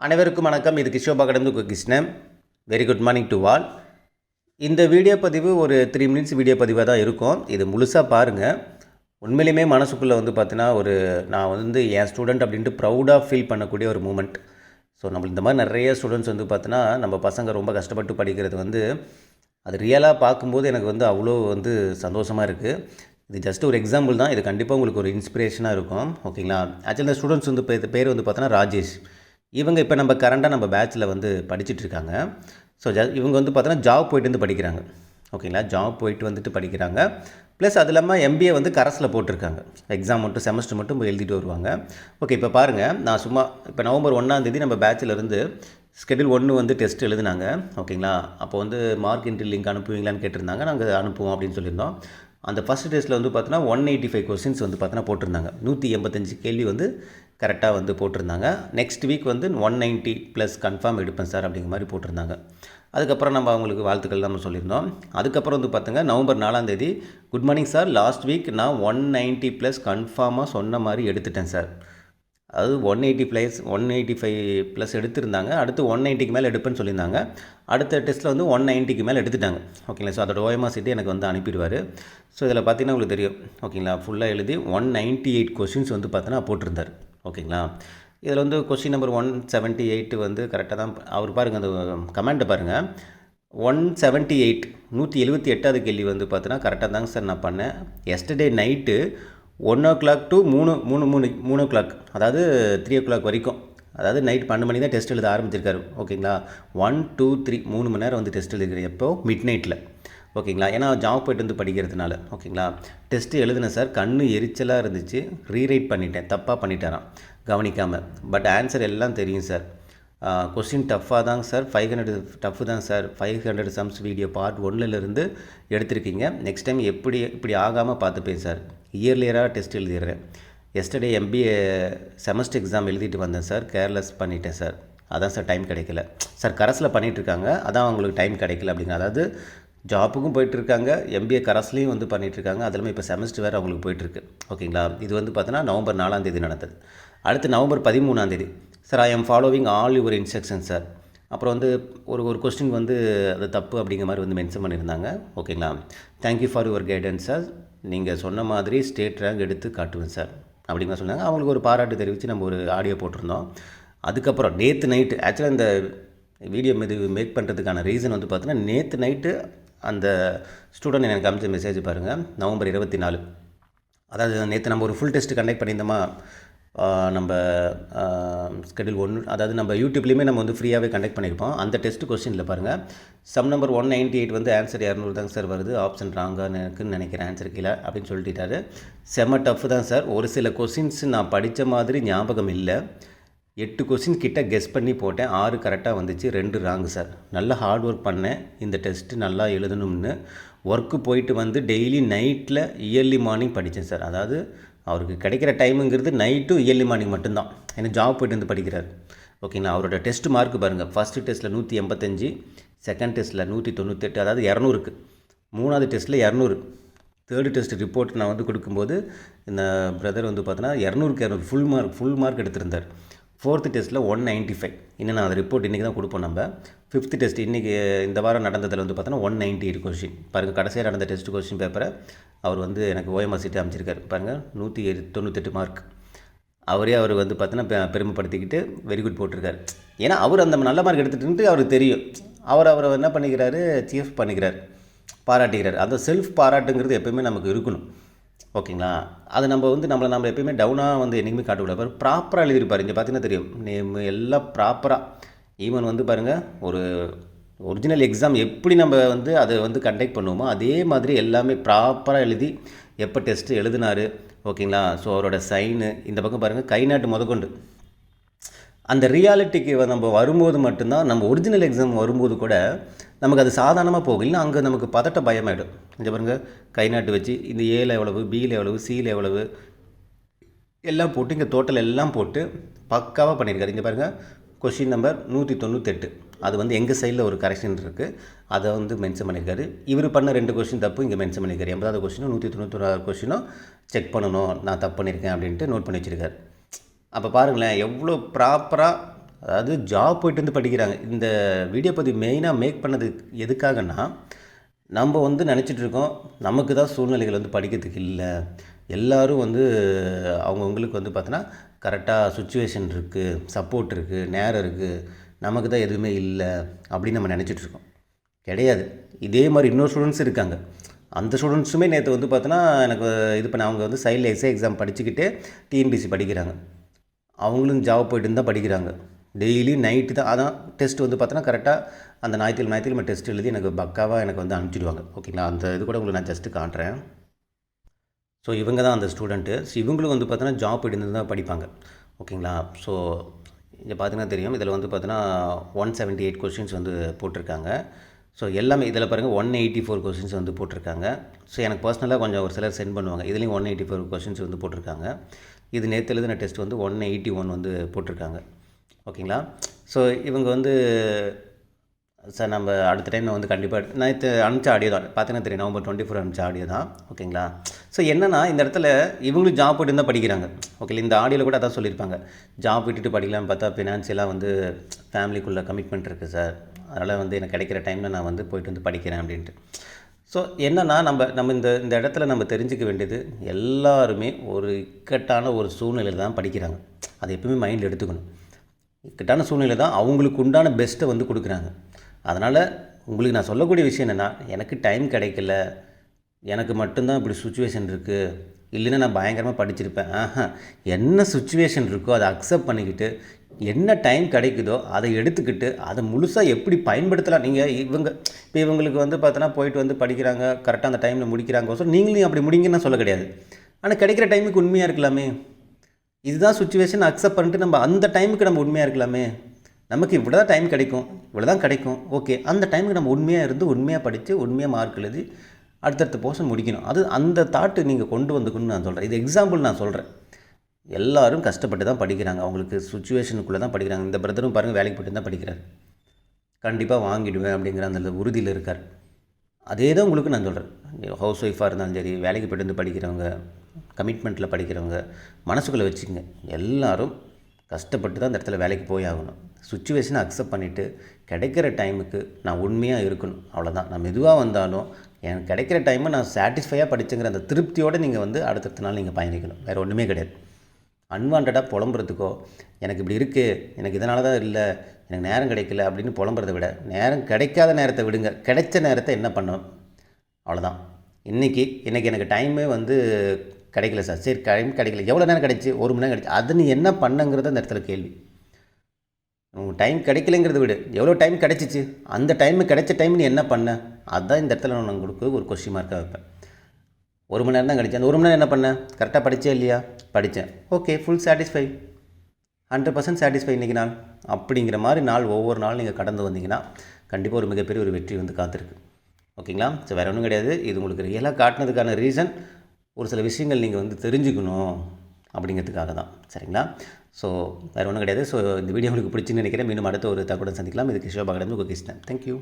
அனைவருக்கும் வணக்கம். இது கிஷோபா கடந்து Krishnan. Very good morning to all. இந்த வீடியோ பதிவு ஒரு 3 மினிட்ஸ் வீடியோ பதிவாக தான் இருக்கும். இது முழுசாக பாருங்கள். உண்மையிலுமே மனசுக்குள்ளே பார்த்தீங்கன்னா நான் என் ஸ்டூடெண்ட் அப்படின்ட்டு ப்ரௌடாக ஃபீல் பண்ணக்கூடிய ஒரு மூமெண்ட். ஸோ நம்மளுக்கு இந்த மாதிரி நிறைய ஸ்டூடெண்ட்ஸ் பார்த்தீங்கன்னா நம்ம பசங்க ரொம்ப கஷ்டப்பட்டு படிக்கிறது அது ரியலாக பார்க்கும்போது எனக்கு அவ்வளோ சந்தோஷமாக இருக்குது. இது ஜஸ்ட் ஒரு எக்ஸாம்பிள் தான். இது கண்டிப்பாக உங்களுக்கு ஒரு இன்ஸ்பிரேஷனாக இருக்கும். ஓகேங்களா? ஆக்சுவலி இந்த ஸ்டூடெண்ட்ஸ் பேர் பார்த்தோன்னா ராஜேஷ். இவங்க இப்போ நம்ம கரண்டாக நம்ம பேட்சில் படிச்சுட்ருக்காங்க. ஸோ இவங்க பார்த்தோன்னா ஜாப் போய்ட்டு படிக்கிறாங்க. ஓகேங்களா? ஜாப் போயிட்டு வந்துட்டு படிக்கிறாங்க. ப்ளஸ் அது இல்லாமல் எம்பிஏ கரஸில் போட்டிருக்காங்க. எக்ஸாம் மட்டும் செமஸ்டர் மட்டும் எழுதிட்டு வருவாங்க. ஓகே, இப்போ பாருங்கள். நான் சும்மா இப்போ நவம்பர் 1 நம்ம பேட்சில் இருந்து ஸ்கெடியூல் 1 டெஸ்ட் எழுதுனாங்க. ஓகேங்களா? அப்போ மார்க் என்ட்ரி லிங்க் அனுப்புவீங்களான்னு கேட்டிருந்தாங்க. நாங்கள் அனுப்புவோம் அப்படின்னு சொல்லியிருந்தோம். அந்த ஃபஸ்ட் டெஸ்ட்டில் பார்த்தோன்னா 185 கொஸ்டின்ஸ் பார்த்தோன்னா போட்டிருந்தாங்க. 185 கேள்வி கரெக்டாக போட்டிருந்தாங்க. நெக்ஸ்ட் வீக் 190 ப்ளஸ் கன்ஃபார்ம் எடுப்பேன் சார் அப்படிங்கிற மாதிரி போட்டிருந்தாங்க. அதுக்கப்புறம் நம்ம அவங்களுக்கு வாழ்த்துக்கள் நம்ம சொல்லியிருந்தோம். அதுக்கப்புறம் பார்த்துங்க November 4 good morning sir, last week நான் 190 ப்ளஸ் கன்ஃபார்மாக சொன்ன மாதிரி எடுத்துட்டேன் சார். அதாவது 185 ப்ளஸ் எடுத்திருந்தாங்க. அடுத்து 190க்கு மேலே எடுப்பேன்னு சொல்லியிருந்தாங்க. அடுத்த டெஸ்ட்டில் 190க்கு மேலே எடுத்துட்டாங்க. ஓகேங்களா? ஸோ அதோட ஓஎம்ஆர் சீட்டு எனக்கு அனுப்பிடுவார். ஸோ இதில் பார்த்தீங்கன்னா உங்களுக்கு தெரியும். ஓகேங்களா? ஃபுல்லாக எழுதி 198 கொஷின்ஸ் பார்த்தீங்கன்னா போட்டிருந்தார். ஓகேங்களா? இதில் கொஷின் நம்பர் 178 கரெக்டாக தான் அவர் பாருங்கள். அந்த கமெண்ட்டை பாருங்கள். 178 178வது கேள்வி பார்த்தீங்கன்னா கரெக்டாக தாங்க சார் நான் பண்ணேன். எஸ்டர்டே நைட்டு 1:00 to 3:00 அதாவது 3:00 வரைக்கும், அதாவது நைட் 12 மணி தான் டெஸ்ட் எழுத ஆரம்பிச்சிருக்காரு. ஓகேங்களா? 1 2 3 3 மணி நேரம் டெஸ்ட் எழுதிக்கிறேன். எப்போ? மிட் நைட்டில். ஓகேங்களா? ஏன்னா ஜாப் போய்ட்டு படிக்கிறதுனால. ஓகேங்களா? டெஸ்ட்டு எழுதுனேன் சார். கண்ணு எரிச்சலாக இருந்துச்சு. ரீரைட் பண்ணிட்டேன். தப்பாக பண்ணிட்டாராம் கவனிக்காமல். பட் ஆன்சர் எல்லாம் தெரியும் சார். கொஸ்டின் டஃப்பாக தாங்க சார். 500 டஃப்பு தான் சார். 500 சம்ஸ் வீடியோ பார்ட் 1லேருந்து எடுத்திருக்கீங்க. நெக்ஸ்ட் டைம் இப்படி ஆகாமல் பார்த்துப்பேன் சார். இயர்லியராக டெஸ்ட் எழுதிடுறேன். எஸ்டர்டே எம்பிஏ செமஸ்டர் எக்ஸாம் எழுதிட்டு வந்தேன் சார். கேர்லெஸ் பண்ணிட்டேன் சார். அதான் சார் டைம் கிடைக்கல சார். கரஸில் பண்ணிகிட்ருக்காங்க. அதான் அவங்களுக்கு டைம் கிடைக்கல அப்படிங்க. அதாவது ஜாப்புக்கும் போயிட்டுருக்காங்க, எம்பிஏ கரஸ்லேயும் பண்ணிகிட்ருக்காங்க. அதில் இப்போ செமஸ்டர் வேறு அவங்களுக்கு போயிட்டுருக்கு. ஓகேங்களா? இது பார்த்தோன்னா நவம்பர் 4 நடந்தது. அடுத்து November 13 sir, I am following all your instruction sir. அப்புறம் ஒரு கொஸ்டின் அது தப்பு அப்படிங்கிற மாதிரி மென்ஷன் பண்ணியிருந்தாங்க. ஓகேங்களா? Thank you for your guidance sir. நீங்கள் சொன்ன மாதிரி ஸ்டேட் ரேங்க் எடுத்து காட்டுவேன் சார் அப்படிங்கிற சொன்னாங்க. அவங்களுக்கு ஒரு பாராட்டு தெரிவித்து நம்ம ஒரு ஆடியோ போட்டிருந்தோம். அதுக்கப்புறம் நேற்று நைட்டு ஆக்சுவலாக இந்த வீடியோ மேக் பண்ணுறதுக்கான ரீசன் பார்த்தீங்கன்னா நேற்று நைட்டு அந்த ஸ்டூடெண்ட் எனக்கு அனுப்பிச்ச மெசேஜ் பாருங்கள். நவம்பர் 24, அதாவது நேற்று நம்ம ஒரு ஃபுல் டெஸ்ட் கண்டக்ட் பண்ணியிருந்தோமா நம்ம ஸ்கெடியூல் 1, அதாவது நம்ம யூடியூப்லேயுமே நம்ம ஃப்ரீயாகவே கண்டக்ட் பண்ணியிருப்போம். அந்த டெஸ்ட் கொஸ்டினில் பாருங்கள், சம் நம்பர் 198 ஆன்சர் 200 தாங்க சார் வருது. ஆப்ஷன் ராங்காக இருக்குன்னு நினைக்கிறேன். ஆன்சர் கீழே அப்படின்னு சொல்லிட்டாரு. செம்ம டஃப் தான் சார். ஒரு சில கொஸ்டின்ஸ் நான் படித்த மாதிரி ஞாபகம் இல்லை. 8 கொஸ்டின் கிட்ட கெஸ் பண்ணி போட்டேன். 6 கரெக்டாக வந்துச்சு, 2 ராங்கு சார். நல்லா ஹார்ட் ஒர்க் பண்ணேன். இந்த டெஸ்ட்டு நல்லா எழுதணும்னு ஒர்க்கு போயிட்டு டெய்லி நைட்டில் இயர்லி மார்னிங் படித்தேன் சார். அதாவது அவருக்கு கிடைக்கிற டைமுங்கிறது நைட்டும் இயர்லி மார்னிங் மட்டும்தான். ஏன்னா ஜாப் போய்ட்டு படிக்கிறார். ஓகேங்களா? அவரோட டெஸ்ட் மார்க் பாருங்கள். ஃபஸ்ட்டு டெஸ்ட்டில் 185, செகண்ட் டெஸ்ட்டில் 198, அதாவது 200க்கு. 3வது டெஸ்ட்டில் 200. தேர்டு டெஸ்ட் ரிப்போர்ட் நான் கொடுக்கும்போது இந்த பிரதர் பார்த்தோன்னா 200க்கு 200 ஃபுல் மார்க் எடுத்திருந்தார். 4th டெஸ்ட்டில் 195. இன்னும் நான் அந்த ரிப்போர்ட் இன்றைக்கி தான் கொடுப்போம் நம்ம. 5th டெஸ்ட் இன்றைக்கி இந்த வாரம் நடந்ததில் பார்த்தோன்னா 198 கொஸ்டின். பாருங்கள், கடைசியாக நடந்த டெஸ்ட் கொஸ்டின் பேப்பரை அவர் எனக்கு ஓஎம்ஆர் சீட்டு அமைச்சிருக்காரு. பாருங்கள், 198 மார்க். அவர் பார்த்தீங்கன்னா பெருமைப்படுத்திக்கிட்டு வெரி குட் போட்டிருக்காரு. ஏன்னா அவர் அந்த நல்ல மார்க் எடுத்துகிட்டு அவருக்கு தெரியும். அவரை என்ன பண்ணிக்கிறாரு, சீஃப் பண்ணிக்கிறார், பாராட்டிக்கிறார். அந்த செல்ஃப் பாராட்டுங்கிறது எப்போயுமே நமக்கு இருக்கணும். ஓகேங்களா? அது நம்ம எப்போயுமே டவுனாக என்றைக்குமே காட்டக்கூடாது. ப்ராப்பராக எழுதியிருப்பார். இங்கே பார்த்தீங்கன்னா தெரியும், நேம் எல்லாம் ப்ராப்பராக. ஈவன் பாருங்கள், ஒரு ஒரிஜினல் எக்ஸாம் எப்படி நம்ம அதை கண்டக்ட் பண்ணுவோமோ அதே மாதிரி எல்லாமே ப்ராப்பராக எழுதி எப்போ டெஸ்ட்டு எழுதினார். ஓகேங்களா? ஸோ அவரோட சைனு இந்த பக்கம் பாருங்கள், கை நாட்டு முதற்கொண்டு. அந்த ரியாலிட்டிக்கு நம்ம வரும்போது மட்டும்தான், நம்ம ஒரிஜினல் எக்ஸாம் வரும்போது கூட நமக்கு அது சாதாரணமாக போகும். இல்லை அங்கே நமக்கு பதட்ட பயமாயிடும். இங்கே பாருங்கள், கை நாட்டு வச்சு இந்த ஏல எவ்வளவு, பியில் எவ்வளவு, சியில் எவ்வளவு எல்லாம் போட்டு இங்கே டோட்டல் எல்லாம் போட்டு பக்காவாக பண்ணியிருக்காரு. இங்கே பாருங்கள், கொஷின் நம்பர் 198. அது எங்கள் சைடில் ஒரு கரெக்ஷன் இருக்குது. அதை மென்ஷன் பண்ணியிருக்காரு. இவர் பண்ண 2 கொஷின் தப்பு இங்கே மென்ஷன் பண்ணியிருக்காரு. 80வது கொஷினும் 191 கொஷினும் செக் பண்ணணும், நான் தப்பு பண்ணியிருக்கேன் அப்படின்ட்டு நோட் பண்ணி வச்சுருக்காரு. அப்போ பாருங்களேன், எவ்வளோ ப்ராப்பராக அதாவது ஜாப் போயிட்டு வந்து படிக்கிறாங்க. இந்த வீடியோ பதிவு மெயினாக மேக் பண்ணது எதுக்காகன்னா, நம்ம வந்து நினச்சிட்டு இருக்கோம், நமக்கு தான் சூழ்நிலைகள் வந்து படிக்கிறதுக்கு இல்லை. எல்லோரும் வந்து அவங்கவுங்களுக்கு வந்து பார்த்தோன்னா கரெக்டாக சுச்சுவேஷன் இருக்குது, சப்போர்ட் இருக்குது, நேரம் இருக்குது, நமக்கு தான் எதுவுமே இல்லை அப்படின்னு நம்ம நினச்சிட்ருக்கோம். கிடையாது. இதே மாதிரி இன்னொரு ஸ்டூடெண்ட்ஸ் இருக்காங்க. அந்த ஸ்டூடெண்ட்ஸுமே நேற்று வந்து பார்த்தோன்னா எனக்கு இது பண்ண அவங்க வந்து சைடில் எஸ்ஏ எக்ஸாம் படிச்சுக்கிட்டே டிஎன்பிசி படிக்கிறாங்க. அவங்களும் ஜாப் போய்ட்டு தான் படிக்கிறாங்க. டெய்லி நைட்டு தான் அதான் டெஸ்ட் வந்து பார்த்தோன்னா கரெக்டாக அந்த ஞாயிற்றுக்கிழமை டெஸ்ட் எழுதி எனக்கு பக்காவாக எனக்கு வந்து அனுப்பிச்சிடுவாங்க. ஓகேங்களா? அந்த இது கூட உங்களுக்கு நான் ஜஸ்ட்டு காட்டுறேன். ஸோ இவங்க தான் அந்த ஸ்டூடெண்ட்டு. ஸோ இவங்களும் வந்து பார்த்தோன்னா ஜாப் போய்ட்டு தான் படிப்பாங்க. ஓகேங்களா? ஸோ இங்கே பார்த்தீங்கன்னா தெரியும், இதில் வந்து பார்த்தோன்னா 178 கொஸ்டின்ஸ் வந்து போட்டிருக்காங்க. ஸோ எல்லாமே இதில் பாருங்கள் 184 கொஸ்டின்ஸ் வந்து போட்டிருக்காங்க. ஸோ எனக்கு பர்சனலாக கொஞ்சம் ஒரு சிலர் சென்ட் பண்ணுவாங்க. இதுலேயும் 184 கொஸ்டின்ஸ் வந்து போட்டிருக்காங்க. இது நேற்று எழுதின டெஸ்ட் வந்து 181 வந்து போட்டிருக்காங்க. ஓகேங்களா? ஸோ இவங்க வந்து சார் நம்ம அடுத்த டைம் நான் வந்து கண்டிப்பாக நேற்று அனுப்பிச்ச ஆடியோ தான் பார்த்தீங்கன்னா தெரியும், November 24 அனுப்பிச்ச ஆடியோ தான். ஓகேங்களா? ஸோ என்னென்னா இந்த இடத்துல இவங்களும் ஜாப் போய்ட்டு தான் படிக்கிறாங்க. ஓகே, இந்த ஆடியோவில் கூட அதான் சொல்லியிருப்பாங்க. ஜாப் விட்டுட்டு படிக்கலாம்னு பார்த்தா ஃபினான்ஷியலாக வந்து ஃபேமிலிக்குள்ளே கமிட்மெண்ட் இருக்குது சார், அதனால் வந்து எனக்கு கிடைக்கிற டைமில் நான் வந்து போய்ட்டு வந்து படிக்கிறேன் அப்படின்ட்டு. ஸோ என்னென்னா நம்ம இந்த இடத்துல நம்ம தெரிஞ்சிக்க வேண்டியது, எல்லாருமே ஒரு இக்கட்டான ஒரு சூழ்நிலையில் தான் படிக்கிறாங்க. அதை எப்பவுமே மைண்டில் எடுத்துக்கணும். இக்கட்டான சூழ்நிலை தான் அவங்களுக்கு உண்டான பெஸ்ட்டை வந்து கொடுக்குறாங்க. அதனால் உங்களுக்கு நான் சொல்லக்கூடிய விஷயம் என்னென்னா, எனக்கு டைம் கிடைக்கல, எனக்கு மட்டும்தான் இப்படி சுச்சுவேஷன் இருக்குது, இல்லைன்னா நான் பயங்கரமாக படிச்சிருப்பேன். என்ன சுச்சுவேஷன் இருக்கோ அதை அக்செப்ட் பண்ணிக்கிட்டு, என்ன டைம் கிடைக்குதோ அதை எடுத்துக்கிட்டு அதை முழுசாக எப்படி பயன்படுத்தலாம். நீங்கள் இப்போ இவங்களுக்கு வந்து பார்த்தோன்னா போயிட்டு வந்து படிக்கிறாங்க, கரெக்டாக அந்த டைமில் முடிக்கிறாங்க. நீங்களும் அப்படி முடிங்கன்னு நான் சொல்ல கிடையாது. ஆனால் கிடைக்கிற டைமுக்கு உண்மையாக இருக்கலாமே. இதுதான் சுச்சுவேஷன் அக்செப்ட் பண்ணிட்டு நம்ம அந்த டைமுக்கு நம்ம உண்மையாக இருக்கலாமே. நமக்கு இவ்வளோ தான் டைம் கிடைக்கும், இவ்வளோ தான் கிடைக்கும், ஓகே, அந்த டைமுக்கு நம்ம உண்மையாக இருந்து உண்மையாக படித்து உண்மையாக மார்க் எழுதி அடுத்தடுத்த போர்ஷன் முடிக்கணும். அது அந்த தாட்டு நீங்கள் கொண்டு வந்துக்கணும்னு நான் சொல்கிறேன். இது எக்ஸாம்பிள் நான் சொல்கிறேன். எல்லோரும் கஷ்டப்பட்டு தான் படிக்கிறாங்க, அவங்களுக்கு சுச்சுவேஷனுக்குள்ளே தான் படிக்கிறாங்க. இந்த பிரதரும் பாருங்கள், வேலைக்கு போய்ட்டு தான் படிக்கிறார். கண்டிப்பாக வாங்கிடுவேன் அப்படிங்கிற அந்த உறுதியில் இருக்கார். அதே தான் உங்களுக்கு நான் சொல்கிறேன். ஹவுஸ் ஒய்ஃபாக இருந்தாலும் சரி, வேலைக்கு போய்ட்டு வந்து படிக்கிறவங்க, கமிட்மெண்ட்டில் படிக்கிறவங்க, மனசுக்குள்ளே வச்சுக்கோங்க, எல்லோரும் கஷ்டப்பட்டு தான் இந்த இடத்துல வேலைக்கு போய் ஆகணும். சுச்சுவேஷனை அக்செப்ட் பண்ணிவிட்டு கிடைக்கிற டைமுக்கு நான் உண்மையாக இருக்கணும், அவ்வளோதான். நான் மெதுவாக வந்தாலும் எனக்கு கிடைக்கிற டைமை நான் சாட்டிஸ்ஃபையாக படிச்சுங்கிற அந்த திருப்தியோடு நீங்கள் வந்து அடுத்தடுத்த நாள் நீங்கள் பயணிக்கணும். வேறு ஒன்றுமே கிடையாது. அன்வான்டாக புலம்புறதுக்கோ, எனக்கு இப்படி இருக்குது, எனக்கு இதனால தான் இல்லை, எனக்கு நேரம் கிடைக்கல அப்படின்னு புலம்புறதை விட, நேரம் கிடைக்காத நேரத்தை விடுங்க, கிடைச்ச நேரத்தை என்ன பண்ணணும், அவ்வளோதான். இன்றைக்கி எனக்கு டைமே வந்து கிடைக்கல சார், சரி டைம் கிடைக்கல, எவ்வளோ நேரம் கிடச்சி, 1 மணி நேரம் கிடச்சி, அது நீ என்ன பண்ணுங்கிறத இந்த இடத்துல கேள்வி. உங்கள் டைம் கிடைக்கலைங்கிறத விடு, எவ்வளோ டைம் கிடச்சிச்சு, அந்த டைமு கிடைச்ச டைம் நீ என்ன பண்ண, அதுதான் இந்த இடத்துல நான் உங்களுக்கு ஒரு கொஸ்டின் மார்க்காக வைப்பேன். 1 மணி நேரம் தான் கிடச்சி, அந்த 1 மணி நேரம் என்ன பண்ணேன், கரெக்டாக படித்தே இல்லையா, படித்தேன், ஓகே, ஃபுல் சாட்டிஸ்ஃபை, 100% சாட்டிஸ்ஃபை இன்றைக்கி நாள். அப்படிங்கிற மாதிரி ஒவ்வொரு நாளும் நீங்கள் கடந்து வந்தீங்கன்னா கண்டிப்பாக ஒரு மிகப்பெரிய ஒரு வெற்றி வந்து காத்திருக்கு. ஓகேங்களா? ஸோ வேறு ஒன்றும் கிடையாது. இது உங்களுக்கு ரியலாக காட்டினதுக்கான ரீசன், ஒரு சில விஷயங்கள் நீங்கள் வந்து தெரிஞ்சுக்கணும் அப்படிங்கிறதுக்காக தான். சரிங்களா? ஸோ வேறு ஒன்றும் கிடையாது. ஸோ இந்த வீடியோ உங்களுக்கு பிடிச்சின்னு நினைக்கிறேன். மீண்டும் அடுத்த ஒரு தகவலுடன் சந்திக்கலாம். இது கிஷோபாகடம், உங்கள் கிருஷ்ணன். தேங்க்யூ.